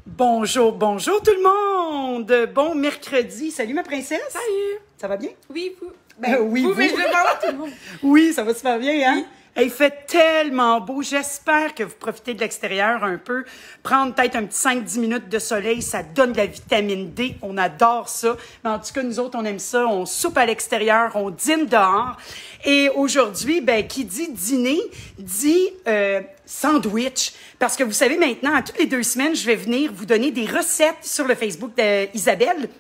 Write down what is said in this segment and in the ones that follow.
Bonjour, bonjour tout le monde! Bon mercredi. Salut ma princesse! Salut! Ça va bien? Oui, vous. Oui, vous. Mais je parle à tout le monde. Oui, ça va super bien, hein? Oui. Il fait tellement beau. J'espère que vous profitez de l'extérieur un peu. Prendre peut-être un petit 5-10 minutes de soleil, ça donne de la vitamine D. On adore ça. Mais en tout cas, nous autres, on aime ça. On soupe à l'extérieur, on dîne dehors. Et aujourd'hui, ben, qui dit dîner, dit sandwich. Parce que vous savez maintenant, à toutes les 2 semaines, je vais venir vous donner des recettes sur le Facebook d'Isabelle.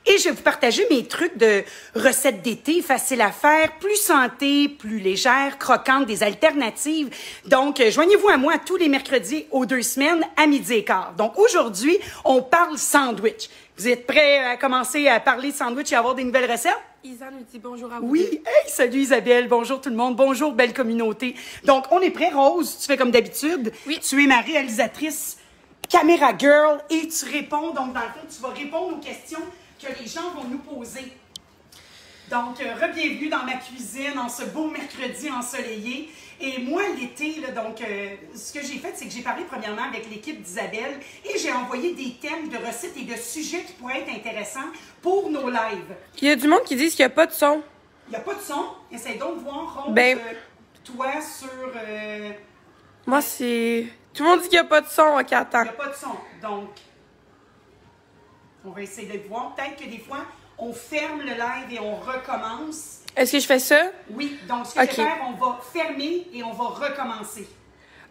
Et je vais vous partager mes trucs de recettes d'été, faciles à faire, plus santé, plus légères, croquantes, des alternatives. Donc, joignez-vous à moi tous les mercredis aux 2 semaines à 12h15. Donc, aujourd'hui, on parle sandwich. Vous êtes prêts à commencer à parler de sandwich et à avoir des nouvelles recettes? Isa nous dit bonjour à vous. Oui, hey, salut Isabelle, bonjour tout le monde, bonjour belle communauté. Donc, on est prêts, Rose, tu fais comme d'habitude. Oui. Tu es ma réalisatrice, caméra girl, et tu réponds. Donc, dans le fond, tu vas répondre aux questions que les gens vont nous poser. Donc, re-bienvenue dans ma cuisine en ce beau mercredi ensoleillé. Et moi, l'été, là, donc, ce que j'ai fait, c'est que j'ai parlé premièrement avec l'équipe d'Isabelle et j'ai envoyé des thèmes de recettes et de sujets qui pourraient être intéressants pour nos lives. Il y a du monde qui dit qu'il n'y a pas de son. Il n'y a pas de son. Essaye donc de voir, Rose, Ben, toi, sur... moi, c'est... Tout le monde dit qu'il n'y a pas de son. Ok, attends. Il n'y a pas de son. Donc, on va essayer de voir. Peut-être que des fois, on ferme le live et on recommence. Est-ce que je fais ça? Oui. Donc, ce que je vais faire, on va fermer et on va recommencer.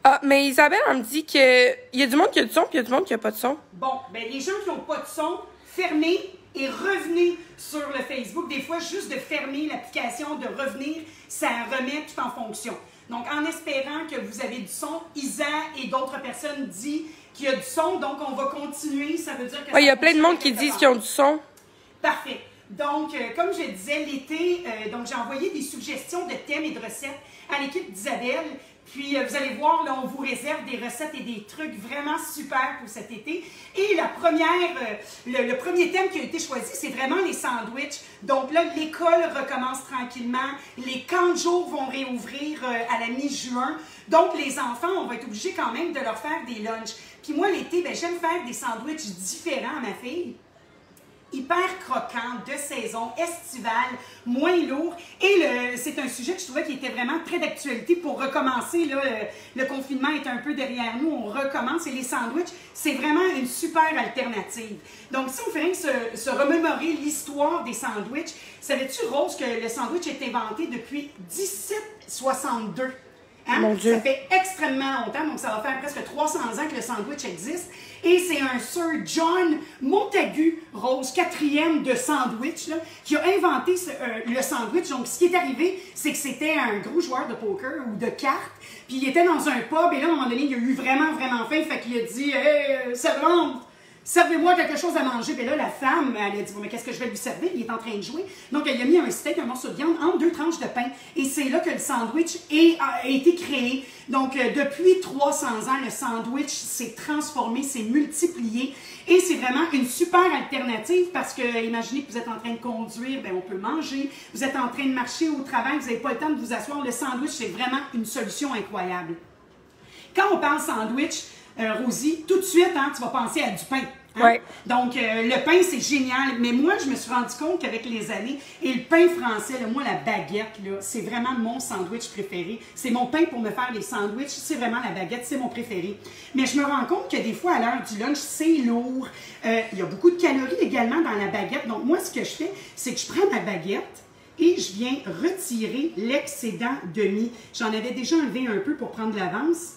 Ah, mais Isabelle, elle me dit qu'il y a du monde qui a du son, puis il y a du monde qui n'a pas de son. Bon, ben les gens qui n'ont pas de son, fermez et revenez sur le Facebook. Des fois, juste de fermer l'application, de revenir, ça remet tout en fonction. Donc, en espérant que vous avez du son, Isa et d'autres personnes disent qu'il y a du son, donc on va continuer. Ça veut dire que... Il y a plein de monde qui disent qu'ils ont du son. Parfait. Donc, comme je disais, l'été, donc j'ai envoyé des suggestions de thèmes et de recettes à l'équipe d'Isabelle. Puis, vous allez voir, là, on vous réserve des recettes et des trucs vraiment super pour cet été. Et la première, le premier thème qui a été choisi, c'est vraiment les sandwichs. Donc là, l'école recommence tranquillement. Les camps de jour vont réouvrir à la mi-juin. Donc, les enfants, on va être obligés quand même de leur faire des lunchs. Puis moi, l'été, ben, j'aime faire des sandwichs différents à ma fille. Hyper croquant, de saison, estival, moins lourd. Et c'est un sujet que je trouvais qui était vraiment très d'actualité pour recommencer. Là, le confinement est un peu derrière nous, on recommence. Et les sandwichs, c'est vraiment une super alternative. Donc, si on fait rien que se remémorer l'histoire des sandwichs, savais-tu, Rose, que le sandwich est inventé depuis 1762? Hein? Mon Dieu. Ça fait extrêmement longtemps, donc ça va faire presque 300 ans que le sandwich existe. Et c'est un Sir John Montagu, Rose, 4e de sandwich, là, qui a inventé le sandwich. Donc, ce qui est arrivé, c'est que c'était un gros joueur de poker ou de cartes. Puis il était dans un pub et là, à un moment donné, il a eu vraiment, vraiment faim. Fait qu'il a dit « Hey, servante! Servez-moi quelque chose à manger. » Puis là, la femme, elle a dit, mais qu'est-ce que je vais lui servir? Il est en train de jouer. Donc, elle a mis un steak, un morceau de viande entre 2 tranches de pain. Et c'est là que le sandwich a été créé. Donc, depuis 300 ans, le sandwich s'est transformé, s'est multiplié. Et c'est vraiment une super alternative parce que, imaginez que vous êtes en train de conduire, bien, on peut manger. Vous êtes en train de marcher au travail, vous n'avez pas le temps de vous asseoir. Le sandwich, c'est vraiment une solution incroyable. Quand on parle sandwich, Rosie, tout de suite, hein, tu vas penser à du pain. Hein? Ouais. Donc, le pain, c'est génial. Mais moi, je me suis rendu compte qu'avec les années, et le pain français, là, moi, la baguette, là, c'est vraiment mon sandwich préféré. C'est mon pain pour me faire les sandwichs. C'est vraiment la baguette, c'est mon préféré. Mais je me rends compte que des fois, à l'heure du lunch, c'est lourd. Il y a beaucoup de calories également dans la baguette. Donc, moi, ce que je fais, c'est que je prends ma baguette et je viens retirer l'excédent demi. J'en avais déjà enlevé un peu pour prendre de l'avance.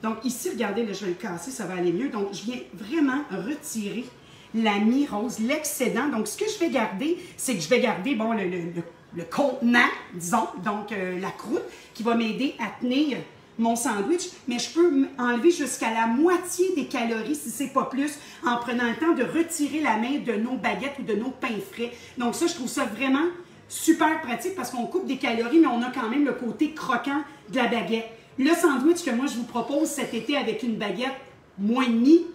Donc ici, regardez, là, je vais le casser, ça va aller mieux. Donc, je viens vraiment retirer la mi-rose, l'excédent. Donc, ce que je vais garder, c'est que je vais garder, bon, le contenant, disons, donc la croûte, qui va m'aider à tenir mon sandwich. Mais je peux enlever jusqu'à la moitié des calories, si c'est pas plus, en prenant le temps de retirer la main de nos baguettes ou de nos pains frais. Donc ça, je trouve ça vraiment super pratique parce qu'on coupe des calories, mais on a quand même le côté croquant de la baguette. Le sandwich que moi, je vous propose cet été avec une baguette moins demi,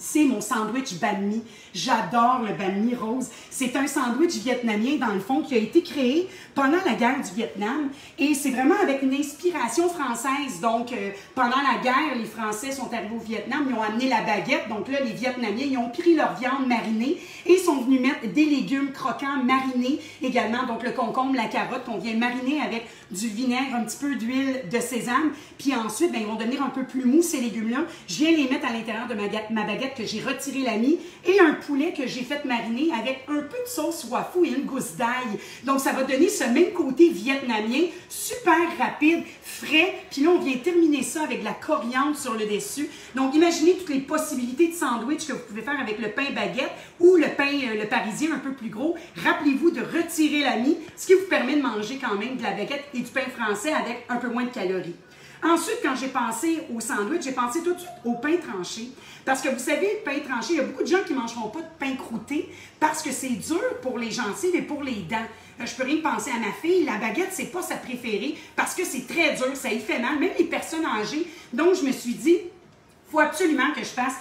c'est mon sandwich banh mi. J'adore le banh mi rose. C'est un sandwich vietnamien, dans le fond, qui a été créé pendant la guerre du Vietnam. Et c'est vraiment avec une inspiration française. Donc, pendant la guerre, les Français sont arrivés au Vietnam, ils ont amené la baguette. Donc là, les Vietnamiens, ils ont pris leur viande marinée et sont venus mettre des légumes croquants marinés également. Donc, le concombre, la carotte, qu'on vient mariner avec du vinaigre, un petit peu d'huile de sésame. Puis ensuite, bien, ils vont devenir un peu plus mous, ces légumes-là. Je viens les mettre à l'intérieur de ma baguette que j'ai retiré la mie et un poulet que j'ai fait mariner avec un peu de sauce wafou et une gousse d'ail. Donc, ça va donner ce même côté vietnamien, super rapide, frais. Puis là, on vient terminer ça avec de la coriandre sur le dessus. Donc, imaginez toutes les possibilités de sandwich que vous pouvez faire avec le pain baguette ou le pain, le parisien un peu plus gros. Rappelez-vous de retirer la mie, ce qui vous permet de manger quand même de la baguette et du pain français avec un peu moins de calories. Ensuite, quand j'ai pensé au sandwich, j'ai pensé tout de suite au pain tranché. Parce que vous savez, le pain tranché, il y a beaucoup de gens qui ne mangeront pas de pain croûté parce que c'est dur pour les gencives et pour les dents. Je peux rien penser à ma fille, la baguette, c'est pas sa préférée parce que c'est très dur, ça y fait mal, même les personnes âgées. Donc, je me suis dit, il faut absolument que je fasse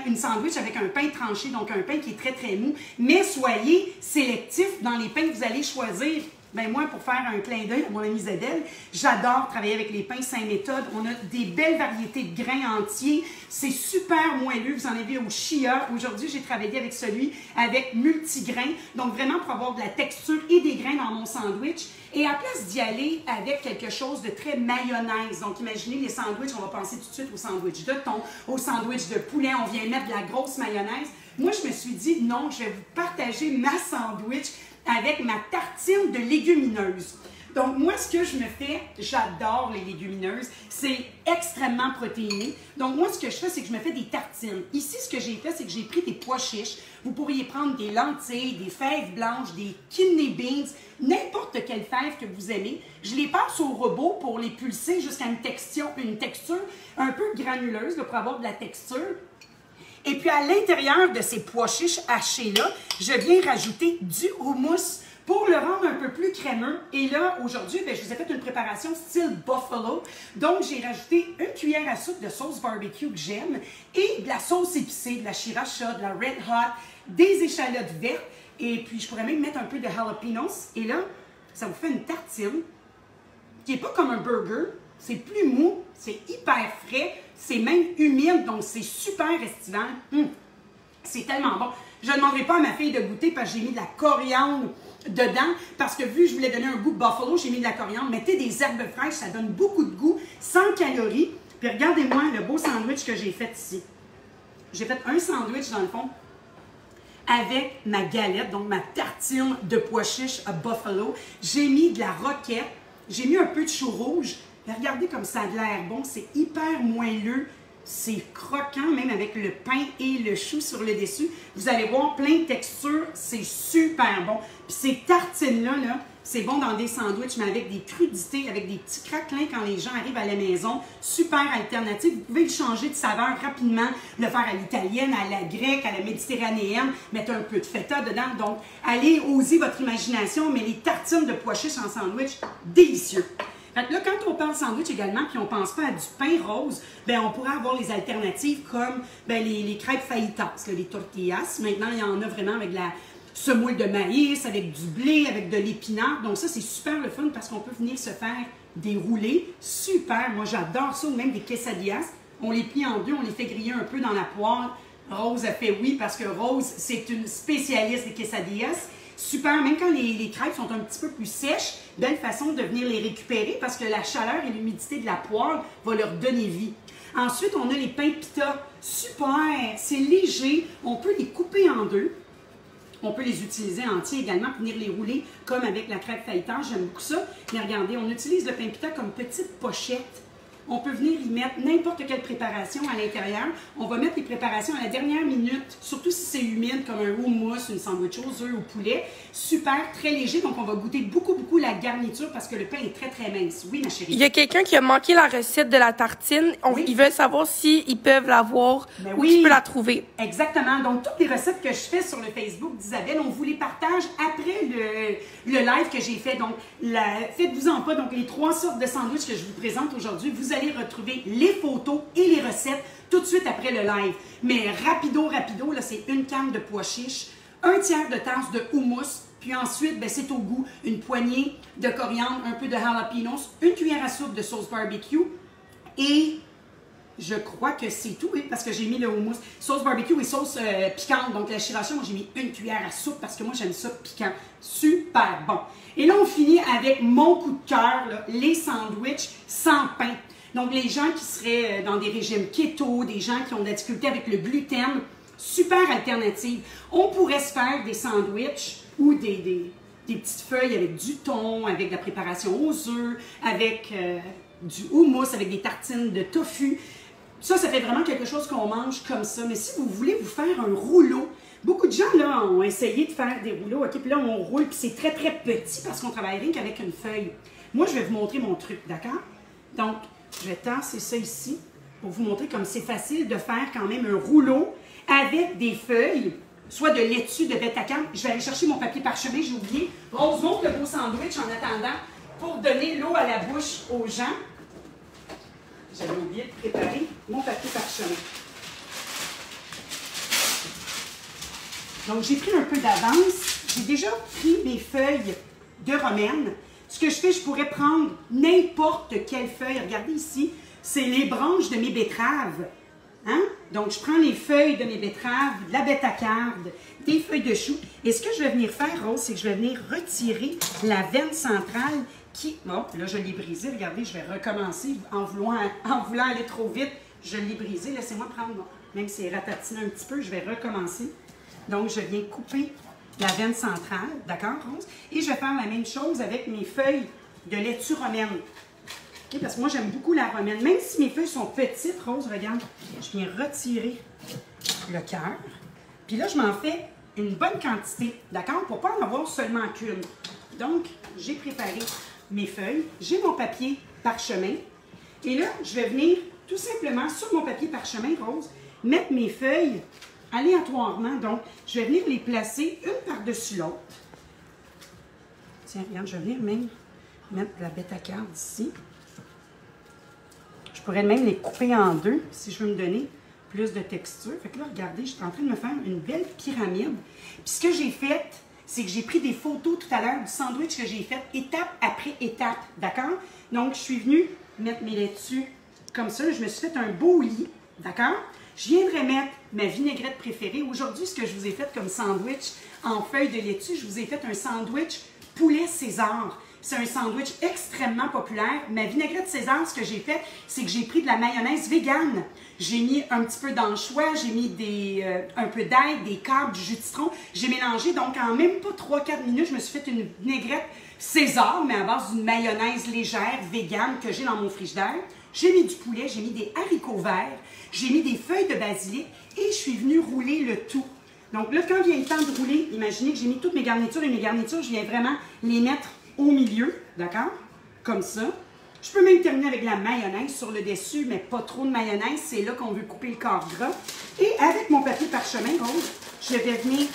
une sandwich avec un pain tranché, donc un pain qui est très, très mou. Mais soyez sélectifs dans les pains que vous allez choisir. Ben moi, pour faire un clin d'œil à mon amie Isabelle, j'adore travailler avec les pains Saint-Méthode. On a des belles variétés de grains entiers. C'est super moelleux. Vous en avez au chia. Aujourd'hui, j'ai travaillé avec celui avec multigrains. Donc, vraiment pour avoir de la texture et des grains dans mon sandwich. Et à place d'y aller avec quelque chose de très mayonnaise. Donc, imaginez les sandwichs. On va penser tout de suite au sandwich de thon, au sandwich de poulet. On vient mettre de la grosse mayonnaise. Moi, je me suis dit, non, je vais vous partager ma sandwich avec ma tartine de légumineuses. Donc, moi, ce que je me fais, j'adore les légumineuses. C'est extrêmement protéiné. Donc, moi, ce que je fais, c'est que je me fais des tartines. Ici, ce que j'ai fait, c'est que j'ai pris des pois chiches. Vous pourriez prendre des lentilles, des fèves blanches, des kidney beans, n'importe quelle fève que vous aimez. Je les passe au robot pour les pulser jusqu'à une texture un peu granuleuse là, pour avoir de la texture. Et puis, à l'intérieur de ces pois chiches hachés-là, je viens rajouter du houmous pour le rendre un peu plus crémeux. Et là, aujourd'hui, je vous ai fait une préparation style buffalo. Donc, j'ai rajouté une cuillère à soupe de sauce barbecue que j'aime et de la sauce épicée, de la sriracha, de la red hot, des échalotes vertes. Et puis, je pourrais même mettre un peu de jalapenos. Et là, ça vous fait une tartine qui n'est pas comme un burger. C'est plus mou, c'est hyper frais, c'est même humide, donc c'est super estival. C'est tellement bon. Je ne demanderai pas à ma fille de goûter parce que j'ai mis de la coriandre dedans, parce que vu que je voulais donner un goût de buffalo, j'ai mis de la coriandre. Mettez des herbes fraîches, ça donne beaucoup de goût, sans calories. Puis regardez-moi le beau sandwich que j'ai fait ici. J'ai fait un sandwich dans le fond avec ma galette, donc ma tartine de pois chiches à buffalo. J'ai mis de la roquette, j'ai mis un peu de chou rouge. Mais regardez comme ça a de l'air bon, c'est hyper moelleux, c'est croquant même avec le pain et le chou sur le dessus. Vous allez voir plein de textures, c'est super bon. Puis ces tartines-là, c'est bon dans des sandwichs, mais avec des crudités, avec des petits craquelins quand les gens arrivent à la maison. Super alternative. Vous pouvez le changer de saveur rapidement, le faire à l'italienne, à la grecque, à la méditerranéenne, mettre un peu de feta dedans. Donc, allez oser votre imagination, mais les tartines de pois chiches en sandwich, délicieux. Fait que là, quand on parle sandwich également, puis on ne pense pas à du pain rose, bien, on pourrait avoir les alternatives comme bien, les crêpes fajitas, les tortillas. Maintenant, il y en a vraiment avec de la semoule de maïs, avec du blé, avec de l'épinard. Donc ça, c'est super le fun parce qu'on peut venir se faire des roulés. Super! Moi, j'adore ça, ou même des quesadillas. On les plie en deux, on les fait griller un peu dans la poêle. Rose a fait oui parce que Rose, c'est une spécialiste des quesadillas. Super, même quand les crêpes sont un petit peu plus sèches, belle façon de venir les récupérer parce que la chaleur et l'humidité de la poêle va leur donner vie. Ensuite, on a les pains pita. Super, c'est léger, on peut les couper en deux. On peut les utiliser entiers également pour venir les rouler comme avec la crêpe feuilletage, j'aime beaucoup ça. Mais regardez, on utilise le pain pita comme petite pochette. On peut venir y mettre n'importe quelle préparation à l'intérieur. On va mettre les préparations à la dernière minute, surtout si c'est humide, comme un houmous, une sandwich aux œufs, au poulet. Super, très léger, donc on va goûter beaucoup la garniture parce que le pain est très, très mince. Oui, ma chérie? Il y a quelqu'un qui a manqué la recette de la tartine. Oui. Ils veulent savoir s'ils peuvent l'avoir ou qui peut la trouver. Exactement. Donc, toutes les recettes que je fais sur le Facebook d'Isabelle, on vous les partage après le live que j'ai fait. Donc, faites-vous-en pas. Donc, les 3 sortes de sandwichs que je vous présente aujourd'hui, vous allez retrouver les photos et les recettes tout de suite après le live. Mais rapido, là, c'est une canne de pois chiches, un tiers de tasse de houmous, puis ensuite, ben, c'est au goût, une poignée de coriandre, un peu de jalapenos, une cuillère à soupe de sauce barbecue et je crois que c'est tout, oui, parce que j'ai mis le houmous, sauce barbecue et sauce piquante. Donc la sriracha, moi j'ai mis une cuillère à soupe parce que moi j'aime ça piquant. Super bon. Et là, on finit avec mon coup de cœur, là, les sandwichs sans pain. Donc les gens qui seraient dans des régimes keto, des gens qui ont de la difficulté avec le gluten, super alternative. On pourrait se faire des sandwichs ou des petites feuilles avec du thon, avec de la préparation aux œufs, avec du houmous, avec des tartines de tofu. Ça fait vraiment quelque chose qu'on mange comme ça. Mais si vous voulez vous faire un rouleau, beaucoup de gens là ont essayé de faire des rouleaux. OK, puis là, on roule, puis c'est très, très petit parce qu'on travaille rien qu'avec une feuille. Moi, je vais vous montrer mon truc, d'accord? Donc, je vais tasser ça ici pour vous montrer comme c'est facile de faire quand même un rouleau avec des feuilles, soit de laitue, de bêta-carotène. Je vais aller chercher mon papier parchemin, j'ai oublié. Rose montre le beau sandwich en attendant pour donner l'eau à la bouche aux gens. J'avais oublié de préparer mon papier parchemin. Donc, j'ai pris un peu d'avance. J'ai déjà pris mes feuilles de romaine. Ce que je fais, je pourrais prendre n'importe quelle feuille. Regardez ici, c'est les branches de mes betteraves. Hein? Donc, je prends les feuilles de mes betteraves, de la bêta-carde, des feuilles de chou. Et ce que je vais venir faire, Rose, c'est que je vais venir retirer la veine centrale qui... Bon, là, je l'ai brisée. Regardez, je vais recommencer en voulant aller trop vite. Je l'ai brisée. Laissez-moi prendre, bon, même si c'est ratatiné un petit peu, je vais recommencer. Donc, je viens couper la veine centrale, d'accord, Rose? Et je vais faire la même chose avec mes feuilles de laitue romaine. Okay, parce que moi, j'aime beaucoup la romaine. Même si mes feuilles sont petites, Rose, regarde, je viens retirer le cœur. Puis là, je m'en fais une bonne quantité, d'accord? Pour ne pas en avoir seulement qu'une. Donc, j'ai préparé mes feuilles. J'ai mon papier parchemin. Et là, je vais venir tout simplement sur mon papier parchemin, Rose, mettre mes feuilles aléatoirement. Donc, je vais venir les placer une par-dessus l'autre. Tiens, regarde, je vais venir même mettre la bêta-carde ici. Je pourrais même les couper en deux si je veux me donner plus de texture. Fait que là, regardez, je suis en train de me faire une belle pyramide. Puis ce que j'ai fait, c'est que j'ai pris des photos tout à l'heure du sandwich que j'ai fait étape après étape, d'accord? Donc, je suis venue mettre mes laitues comme ça. Je me suis fait un beau lit, d'accord? Je viendrai mettre ma vinaigrette préférée. Aujourd'hui, ce que je vous ai fait comme sandwich en feuilles de laitue, je vous ai fait un sandwich poulet César. C'est un sandwich extrêmement populaire. Ma vinaigrette César, ce que j'ai fait, c'est que j'ai pris de la mayonnaise végane. J'ai mis un petit peu d'anchois, j'ai mis un peu d'ail, des câbles, du jus de citron. J'ai mélangé, donc en même pas 3-4 minutes, je me suis fait une vinaigrette César, mais à base d'une mayonnaise légère, végane, que j'ai dans mon frigidaire. J'ai mis du poulet, j'ai mis des haricots verts, j'ai mis des feuilles de basilic et je suis venue rouler le tout. Donc là, quand vient le temps de rouler, imaginez que j'ai mis toutes mes garnitures et mes garnitures, je viens vraiment les mettre au milieu, d'accord? Comme ça. Je peux même terminer avec de la mayonnaise sur le dessus, mais pas trop de mayonnaise. C'est là qu'on veut couper le corps gras. Et avec mon papier parchemin rose, je vais venir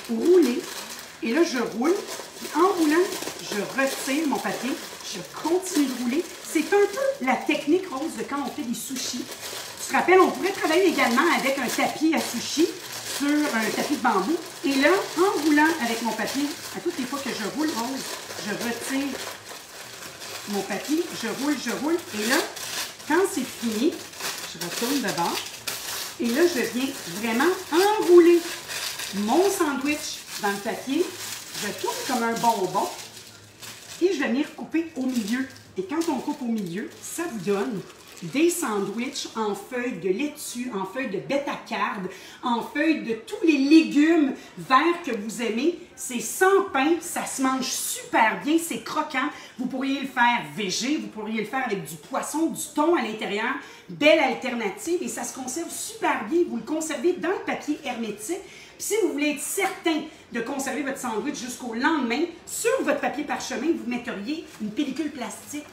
rouler. Et là, je roule. En roulant, je retire mon papier. Je continue de rouler. C'est un peu la technique rose de quand on fait des sushis. Tu te rappelles, on pourrait travailler également avec un tapis à sushi sur un tapis de bambou. Et là, en roulant avec mon papier, à toutes les fois que je roule rose, je retire mon papier, je roule. Et là, quand c'est fini, je retourne de bord. Et là, je viens vraiment enrouler mon sandwich dans le papier. Je tourne comme un bonbon. Et je vais venir couper au milieu. Et quand on coupe au milieu, ça vous donne des sandwichs en feuilles de laitue, en feuilles de bêta-carde, en feuilles de tous les légumes verts que vous aimez. C'est sans pain, ça se mange super bien, c'est croquant. Vous pourriez le faire végé, vous pourriez le faire avec du poisson, du thon à l'intérieur. Belle alternative et ça se conserve super bien. Vous le conservez dans le papier hermétique. Puis si vous voulez être certain de conserver votre sandwich jusqu'au lendemain, sur votre papier parchemin, vous metteriez une pellicule plastique.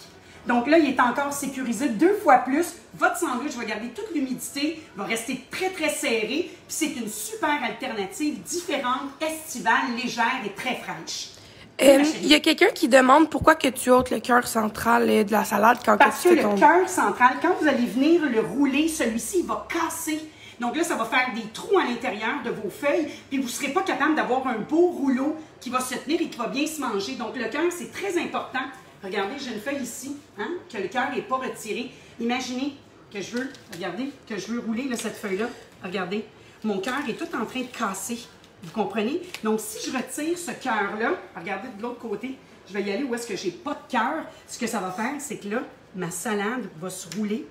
Donc là, il est encore sécurisé 2 fois plus. Votre sandwich va garder toute l'humidité, va rester très, très serré. Puis c'est une super alternative différente, estivale, légère et très fraîche. Il y a quelqu'un qui demande pourquoi que tu ôtes le cœur central de la salade quand Parce tu que fais ton... le cœur central, quand vous allez venir le rouler, celui-ci, il va casser. Donc là, ça va faire des trous à l'intérieur de vos feuilles, puis vous ne serez pas capable d'avoir un beau rouleau qui va se tenir et qui va bien se manger. Donc le cœur, c'est très important. Regardez, j'ai une feuille ici, hein, que le cœur n'est pas retiré. Imaginez que je veux, regardez, que je veux rouler là, cette feuille-là. Regardez, mon cœur est tout en train de casser. Vous comprenez? Donc, si je retire ce cœur-là, regardez de l'autre côté, je vais y aller où est-ce que j'ai pas de cœur. Ce que ça va faire, c'est que là, ma salade va se rouler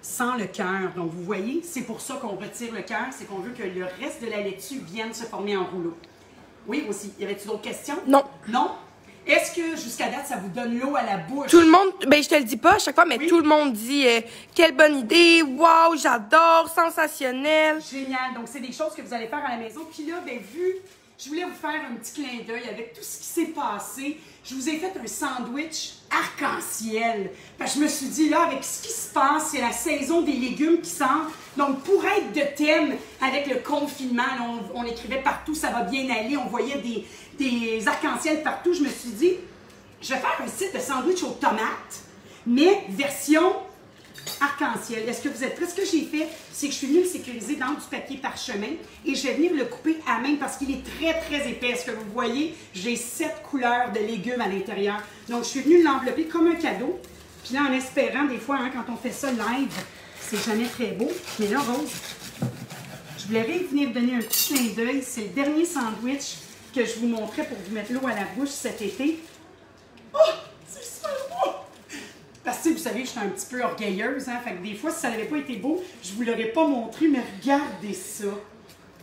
sans le cœur. Donc, vous voyez, c'est pour ça qu'on retire le cœur, c'est qu'on veut que le reste de la laitue vienne se former en rouleau. Oui, aussi. Y avait-tu d'autres questions? Non. Non? Est-ce que, jusqu'à date, ça vous donne l'eau à la bouche? Tout le monde, ben je te le dis pas à chaque fois, mais Oui. tout le monde dit quelle bonne idée, wow, j'adore, sensationnel. Génial. Donc, c'est des choses que vous allez faire à la maison. Puis là, bien, je voulais vous faire un petit clin d'œil avec tout ce qui s'est passé. Je vous ai fait un sandwich arc-en-ciel. Parce que je me suis dit, là, avec ce qui se passe, c'est la saison des légumes qui sortent. Donc, pour être de thème avec le confinement, là, on écrivait partout, ça va bien aller. On voyait des arc-en-ciel partout. Je me suis dit, je vais faire un site de sandwich aux tomates, mais version arc-en-ciel. Est-ce que vous êtes prêts? Ce que j'ai fait, c'est que je suis venue le sécuriser dans du papier parchemin et je vais venir le couper à main parce qu'il est très, très épais. Est-ce que vous voyez? J'ai 7 couleurs de légumes à l'intérieur. Donc, je suis venue l'envelopper comme un cadeau. Puis là, en espérant, des fois, hein, quand on fait ça live, c'est jamais très beau. Mais là, Rose, je voulais venir donner un petit clin d'œil. C'est le dernier sandwich que je vous montrais pour vous mettre l'eau à la bouche cet été. Oh! C'est super beau! Parce que, vous savez, je suis un petit peu orgueilleuse, hein? Fait que des fois, si ça n'avait pas été beau, je ne vous l'aurais pas montré, mais regardez ça.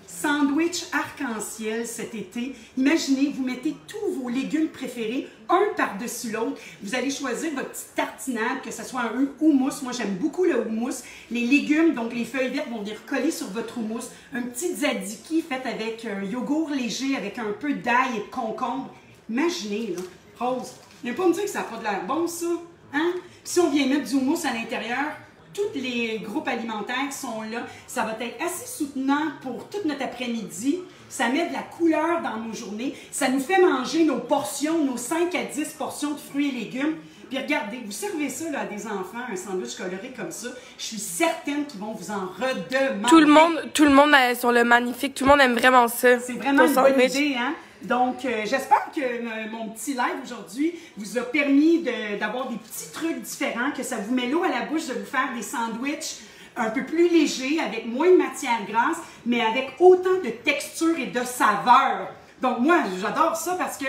Sandwich arc-en-ciel cet été. Imaginez, vous mettez tous vos légumes préférés, un par-dessus l'autre. Vous allez choisir votre petite tartinade, que ce soit un houmous. Moi, j'aime beaucoup le houmous. Les légumes, donc les feuilles vertes, vont venir coller sur votre houmous. Un petit tzatziki fait avec un yogourt léger, avec un peu d'ail et de concombre. Imaginez, là. Rose, ne pas me dire que ça n'a pas de l'air bon, ça. Hein? Si on vient mettre du houmous à l'intérieur, tous les groupes alimentaires sont là. Ça va être assez soutenant pour tout notre après-midi. Ça met de la couleur dans nos journées. Ça nous fait manger nos portions, nos 5 à 10 portions de fruits et légumes. Puis regardez, vous servez ça là, à des enfants, un sandwich coloré comme ça. Je suis certaine qu'ils vont vous en redemander. Tout le monde est sur le magnifique. Tout le monde aime vraiment ça. C'est vraiment une bonne idée, hein? Donc, j'espère que mon petit live aujourd'hui vous a permis d'avoir des petits trucs différents, que ça vous met l'eau à la bouche de vous faire des sandwichs un peu plus légers, avec moins de matière grasse, mais avec autant de texture et de saveur. Donc, moi, j'adore ça parce que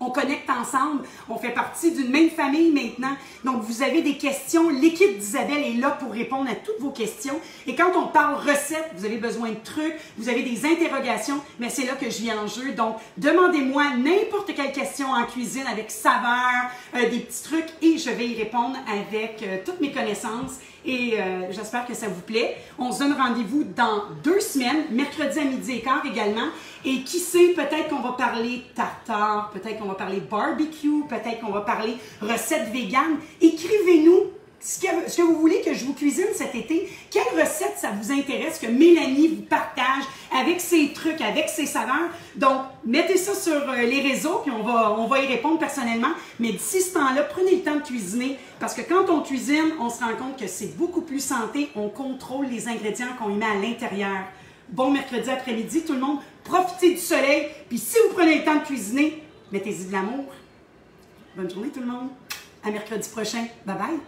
on connecte ensemble, on fait partie d'une même famille maintenant. Donc, vous avez des questions, l'équipe d'Isabelle est là pour répondre à toutes vos questions. Et quand on parle recettes, vous avez besoin de trucs, vous avez des interrogations, mais c'est là que je viens en jeu. Donc, demandez-moi n'importe quelle question en cuisine avec saveur, des petits trucs, et je vais y répondre avec toutes mes connaissances. Et j'espère que ça vous plaît. On se donne rendez-vous dans 2 semaines, mercredi à 12h15 également. Et qui sait, peut-être qu'on va parler tartare, peut-être qu'on va parler barbecue, peut-être qu'on va parler recettes véganes. Écrivez-nous ce que vous voulez que je vous cuisine cet été. Quelle recette ça vous intéresse que Mélanie vous partage avec ses trucs, avec ses saveurs. Donc, mettez ça sur les réseaux, puis on va y répondre personnellement. Mais d'ici ce temps-là, prenez le temps de cuisiner, parce que quand on cuisine, on se rend compte que c'est beaucoup plus santé. On contrôle les ingrédients qu'on y met à l'intérieur. Bon mercredi après-midi, tout le monde. Profitez du soleil. Puis si vous prenez le temps de cuisiner, mettez-y de l'amour. Bonne journée tout le monde. À mercredi prochain. Bye bye.